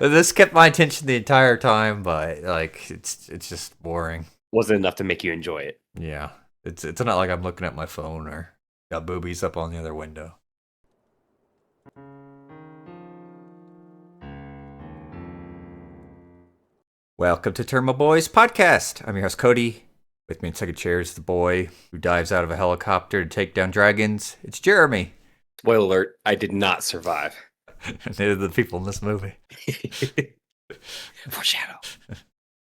This kept my attention the entire time, but like it's just boring. Wasn't enough to make you enjoy it. Yeah, it's not like I'm looking at my phone or got boobies up on the other window. Welcome to Tairimo Boys podcast. I'm your host Cody. With me in second chair is the boy who dives out of a helicopter to take down dragons. It's Jeremy. Spoiler alert, I did not survive. Neither the people in this movie. Foreshadow.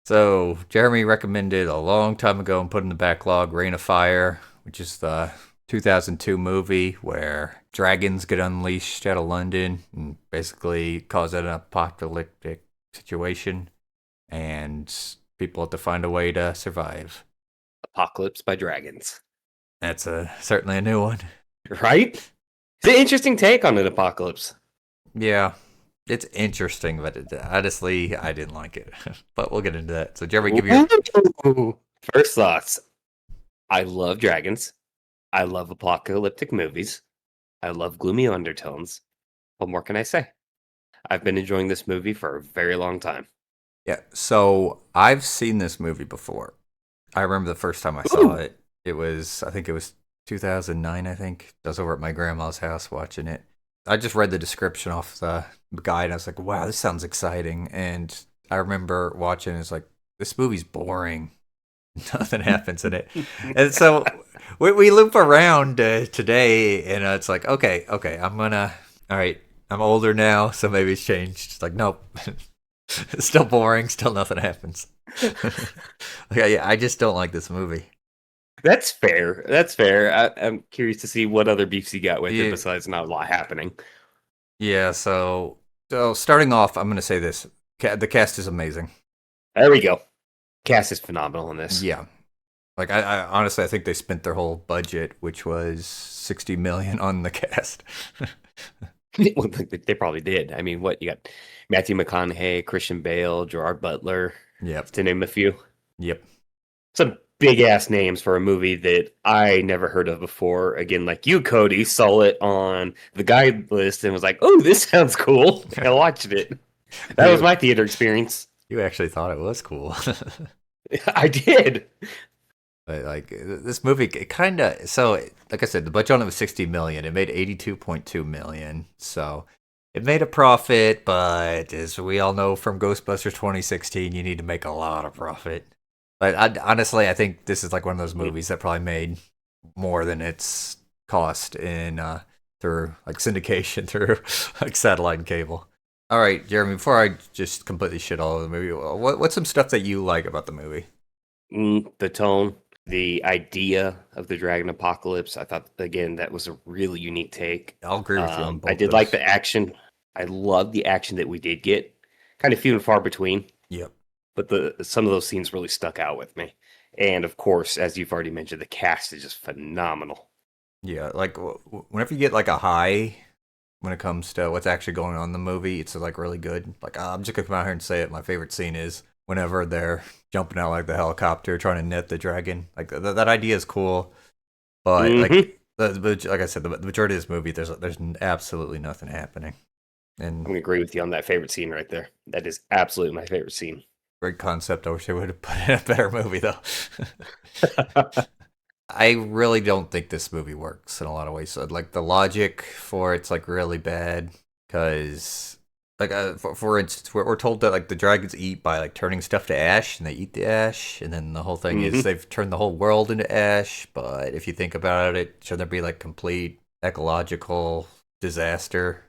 So, Jeremy recommended a long time ago and put in the backlog Reign of Fire, which is the 2002 movie where dragons get unleashed out of London and basically cause an apocalyptic situation, and people have to find a way to survive. Apocalypse by dragons. That's certainly a new one. Right? It's an interesting take on an apocalypse. Yeah, it's interesting, but honestly, I didn't like it. But we'll get into that. So, Jeremy, give your... First thoughts. I love dragons. I love apocalyptic movies. I love gloomy undertones. What more can I say? I've been enjoying this movie for a very long time. Yeah, so I've seen this movie before. I remember the first time I saw it. I think it was 2009, I think. I was over at my grandma's house watching it. I just read the description off the guide, and I was like, wow, this sounds exciting. And I remember watching, it's like, this movie's boring. Nothing happens in it. And so we loop around today, and it's like, okay, all right, I'm older now, so maybe it's changed. It's like, nope. It's still boring, still nothing happens. Yeah, I just don't like this movie. That's fair. I'm curious to see what other beefs you got with it besides not a lot happening. Yeah, so starting off, I'm going to say this. The cast is amazing. There we go. Cast is phenomenal in this. Yeah. Like, I honestly, I think they spent their whole budget, which was $60 million, on the cast. They probably did. I mean, what you got? Matthew McConaughey, Christian Bale, Gerard Butler. Yep. To name a few. Yep. Some big ass names for a movie that I never heard of before. Again, like you, Cody, saw it on the guide list and was like, "Oh, this sounds cool." I watched it. That was my theater experience. You actually thought it was cool. I did. Like this movie, it kind of, so like I said, the budget on it was $60 million. It made $82.2 million. So it made a profit, but as we all know from Ghostbusters 2016, you need to make a lot of profit. But honestly, I think this is like one of those movies that probably made more than its cost in through like syndication, through like satellite and cable. All right, Jeremy, before I just completely shit all over the movie, what's some stuff that you like about the movie? The tone, the idea of the dragon apocalypse. I thought, again, that was a really unique take. I'll agree with you on both. I did like the action. I love the action that we did get. Kind of few and far between. Yep. But some of those scenes really stuck out with me. And of course, as you've already mentioned, the cast is just phenomenal. Yeah, like whenever you get like a high when it comes to what's actually going on in the movie, it's like really good. Like I'm just gonna come out here and say it. My favorite scene is whenever they're jumping out like the helicopter trying to net the dragon. Like that idea is cool, but like like I said, the majority of this movie, there's absolutely nothing happening. And I'm gonna agree with you on that favorite scene right there. That is absolutely my favorite scene. Great concept. I wish they would have put in a better movie though. I really don't think this movie works in a lot of ways. So, like the logic for it's like really bad because, like, for instance, we're told that like the dragons eat by like turning stuff to ash, and they eat the ash, and then the whole thing is they've turned the whole world into ash. But if you think about it, should there be like complete ecological disaster?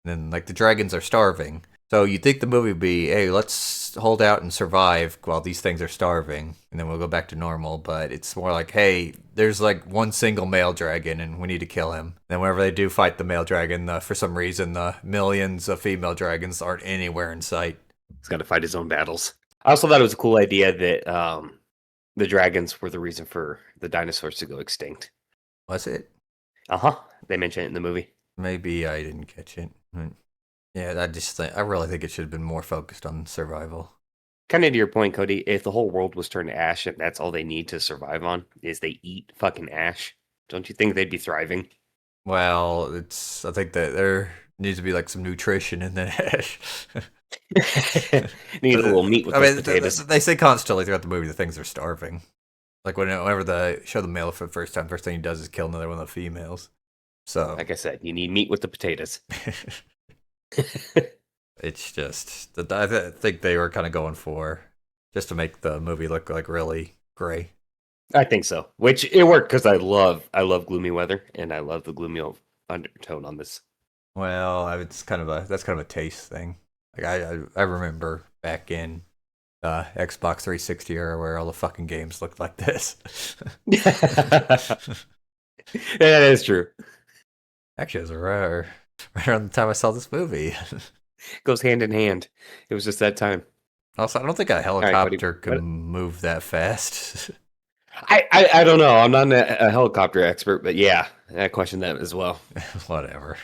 And then like the dragons are starving. So you'd think the movie would be, hey, let's hold out and survive while these things are starving, and then we'll go back to normal. But it's more like, hey, there's like one single male dragon, and we need to kill him. Then whenever they do fight the male dragon, for some reason, the millions of female dragons aren't anywhere in sight. He's got to fight his own battles. I also thought it was a cool idea that the dragons were the reason for the dinosaurs to go extinct. Was it? Uh-huh. They mention it in the movie. Maybe I didn't catch it. Yeah, I really think it should have been more focused on survival. Kind of to your point, Cody, if the whole world was turned to ash and that's all they need to survive on is they eat fucking ash, don't you think they'd be thriving? Well, I think that Needs to be like some nutrition in that. Need a little meat with those potatoes. They say constantly throughout the movie the things are starving. Like whenever they show the male for the first time, first thing he does is kill another one of the females. So, like I said, you need meat with the potatoes. It's just I think they were kind of going for just to make the movie look like really gray. I think so. Which it worked because I love gloomy weather and I love the gloomy undertone on this. Well, that's kind of a taste thing. Like I remember back in Xbox 360 era where all the fucking games looked like this. Yeah, that is true. Actually, it was right around the time I saw this movie. Goes hand in hand. It was just that time. Also, I don't think a helicopter can move that fast. I don't know. I'm not a helicopter expert, but yeah, I question that as well. Whatever.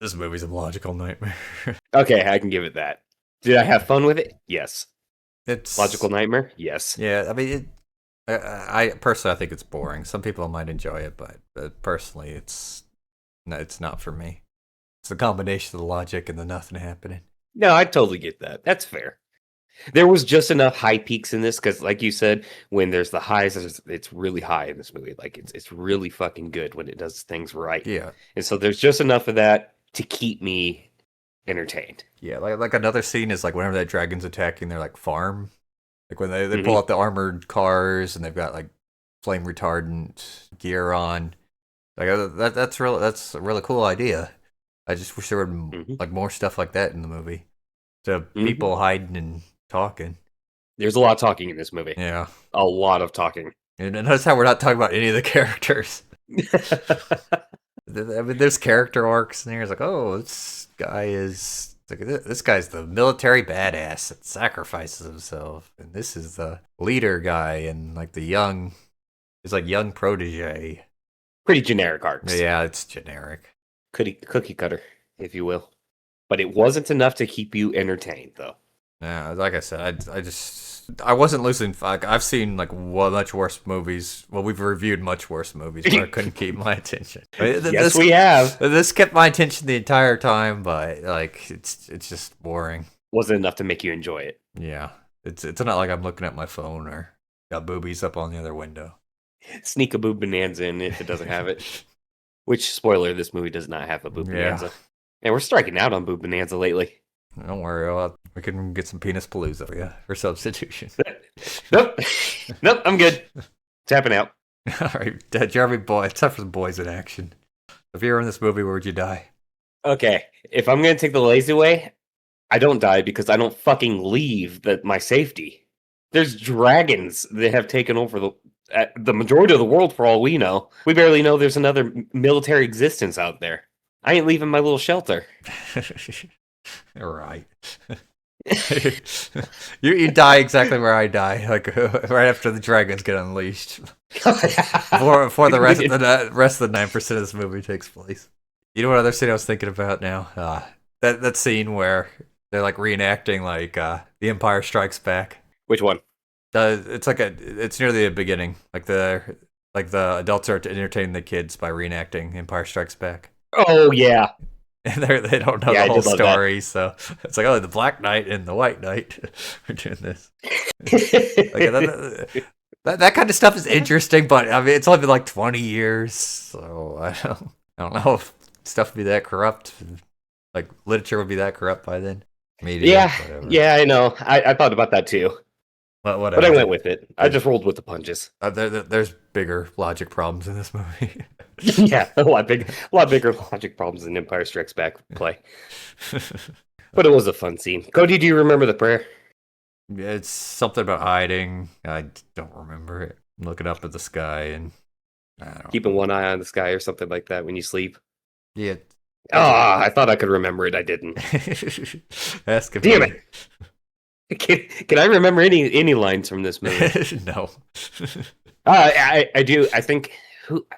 This movie's a logical nightmare. Okay, I can give it that. Did I have fun with it? Yes. It's logical nightmare? Yes. Yeah, I mean, I personally I think it's boring. Some people might enjoy it, but personally, it's not for me. It's a combination of the logic and the nothing happening. No, I totally get that. That's fair. There was just enough high peaks in this because, like you said, when there's the highs, it's really high in this movie. Like it's really fucking good when it does things right. Yeah, and so there's just enough of that to keep me entertained. Yeah, like another scene is like whenever that dragon's attacking their like farm, like when they pull out the armored cars and they've got like flame retardant gear on. Like that's a really cool idea. I just wish there were like more stuff like that in the movie. So people hiding and talking. There's a lot of talking in this movie. Yeah, a lot of talking. And notice how we're not talking about any of the characters. I mean, there's character arcs in there. It's like, oh, this guy's the military badass that sacrifices himself, and this is the leader guy, and like young protege. Pretty generic arcs. Yeah, it's generic. Cookie cutter, if you will. But it wasn't enough to keep you entertained, though. Yeah, like I said, I wasn't losing. I've seen like much worse movies. Well, we've reviewed much worse movies, but I couldn't keep my attention. Yes, we have. This kept my attention the entire time, but like it's just boring. Wasn't enough to make you enjoy it. Yeah, it's not like I'm looking at my phone or got boobies up on the other window. Sneak a boob bonanza in if it doesn't have it. Which, spoiler, this movie does not have a boob bonanza. And we're striking out on boob bonanza lately. Don't worry, we can get some penis palooza for you for substitution. Nope, I'm good. Tapping out. All right, Jeremy Boy, it's time for some boys in action. If you were in this movie, where would you die? Okay, if I'm gonna take the lazy way, I don't die because I don't fucking leave my safety. There's dragons that have taken over the majority of the world for all we know. We barely know there's another military existence out there. I ain't leaving my little shelter. Right. you die exactly where I die, like right after the dragons get unleashed. Before the rest of the 9% of this movie takes place. You know what other scene I was thinking about now? That scene where they're like reenacting like The Empire Strikes Back. Which one? It's near the beginning. Like the adults are entertaining the kids by reenacting Empire Strikes Back. Oh yeah. And they don't know the whole story, so it's like, oh, the Black Knight and the White Knight are doing this. That kind of stuff is interesting, but I mean, it's only been like 20 years, so I don't know if stuff would be that corrupt. Like literature would be that corrupt by then. Media, yeah, I know. I thought about that too. But I went with it. I just rolled with the punches. There's bigger logic problems in this movie. Yeah, a lot bigger logic problems than Empire Strikes Back play. But it was a fun scene. Cody, do you remember the prayer? It's something about hiding. I don't remember it. I'm looking up at the sky and keeping one eye on the sky or something like that when you sleep. Yeah. I thought I could remember it. I didn't. Ask him. Damn it. Can I remember any lines from this movie? No. I do. I think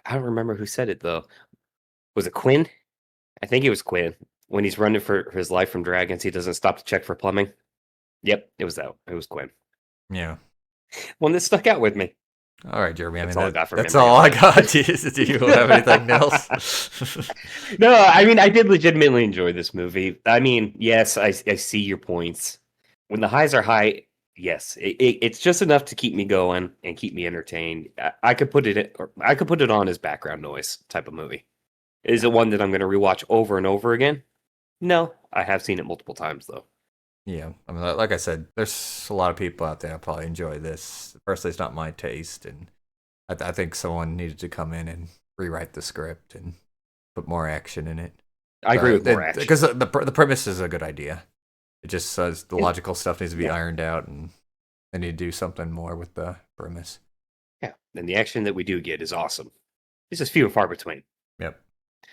I don't remember who said it though. Was it Quinn? I think it was Quinn. When he's running for his life from dragons, he doesn't stop to check for plumbing. Yep, it was Quinn. Yeah. One that stuck out with me. All right, Jeremy. I That's mean, all I got for that's memory all I on got. Do you have anything else? No, I mean, I did legitimately enjoy this movie. I mean, yes, I see your points. When the highs are high, yes, it's just enough to keep me going and keep me entertained. I could put I could put it on as background noise type of movie. Is it one that I'm going to rewatch over and over again? No, I have seen it multiple times though. Yeah, I mean, like I said, there's a lot of people out there that probably enjoy this. Personally, it's not my taste, and I think someone needed to come in and rewrite the script and put more action in it. I agree with more action. Because the premise is a good idea. It just says the Yeah. logical stuff needs to be Yeah. ironed out, and they need to do something more with the premise. Yeah, and the action that we do get is awesome. It's just few and far between. Yep.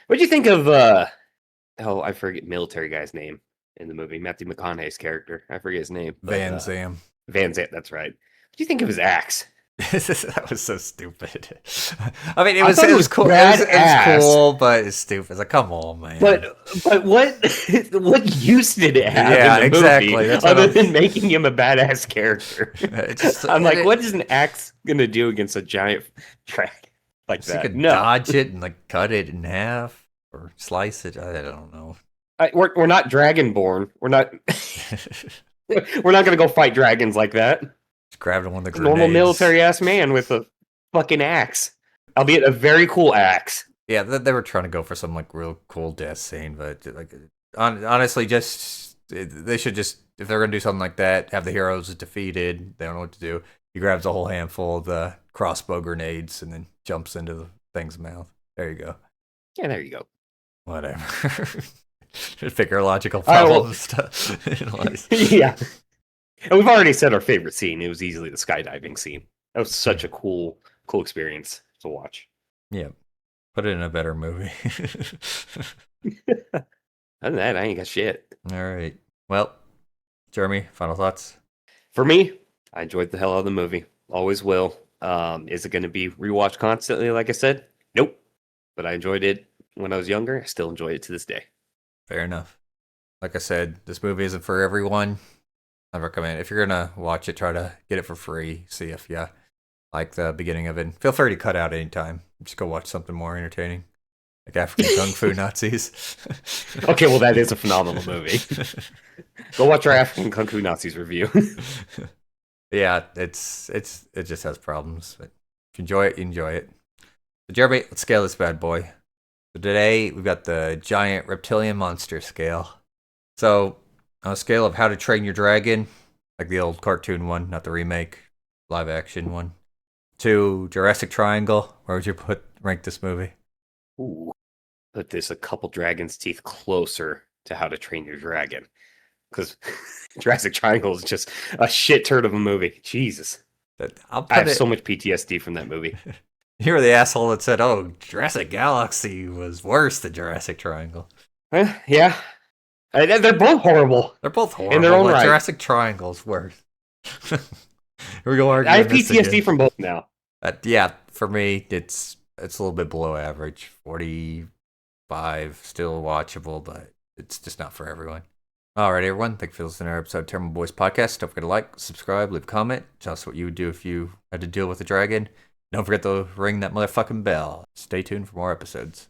What'd you think of I forget military guy's name in the movie, Matthew McConaughey's character. I forget his name. Van Zam. Van Zant, that's right. What do you think of his axe? That was so stupid. I mean, I thought it was cool. badass. It was cool, but it's stupid. It's like, come on, man. But what use did it have Yeah, in the exactly. movie That's what other I'm- than making him a badass character? I'm like, it- what is an axe gonna do against a giant dragon like So that? you could No, dodge it and like cut it in half or slice it. I don't know. we're not dragonborn. We're not gonna go fight dragons like that. Just grabbed one of the A grenades. normal military ass man with a fucking axe, albeit a very cool axe. Yeah, they were trying to go for some like real cool death scene, but like honestly, just they should just, if they're gonna do something like that, have the heroes defeated. They don't know what to do. He grabs a whole handful of the crossbow grenades and then jumps into the thing's mouth. There you go. Yeah, there you go. Whatever. Just figure logical All right, well- problems stuff in life. Yeah. And we've already said our favorite scene. It was easily the skydiving scene. That was such a cool experience to watch. Yeah. Put it in a better movie. Other than that, I ain't got shit. All right. Well, Jeremy, final thoughts? For me, I enjoyed the hell out of the movie. Always will. Is it going to be rewatched constantly, like I said? Nope. But I enjoyed it when I was younger. I still enjoy it to this day. Fair enough. Like I said, this movie isn't for everyone. I recommend, if you're gonna watch it, try to get it for free. See if you like the beginning of it. Feel free to cut out anytime. Just go watch something more entertaining, like African Kung Fu Nazis. Okay, well, that is a phenomenal movie. Go watch our African Kung Fu Nazis review. Yeah, it just has problems. But if you enjoy it, you enjoy it. So Jeremy, let's scale this bad boy. So today we've got the giant reptilian monster scale. So on a scale of How to Train Your Dragon, like the old cartoon one, not the remake, live action one, to Jurassic Triangle, where would you rank this movie? Ooh. Put this a couple dragon's teeth closer to How to Train Your Dragon. Because Jurassic Triangle is just a shit turd of a movie. Jesus. I'll I have put it. so much PTSD from that movie. You were the asshole that said, "Oh, Jurassic Galaxy was worse than Jurassic Triangle." Yeah. They're both horrible. They're both horrible. In their own but right. Jurassic Triangle's worse. Here we go. I have PTSD from both now. Yeah, for me, it's a little bit below average. 45, still watchable, but it's just not for everyone. Alright, everyone. Thank you for listening to our episode of Tairimo Boys Podcast. Don't forget to like, subscribe, leave a comment. Tell us what you would do if you had to deal with a dragon. Don't forget to ring that motherfucking bell. Stay tuned for more episodes.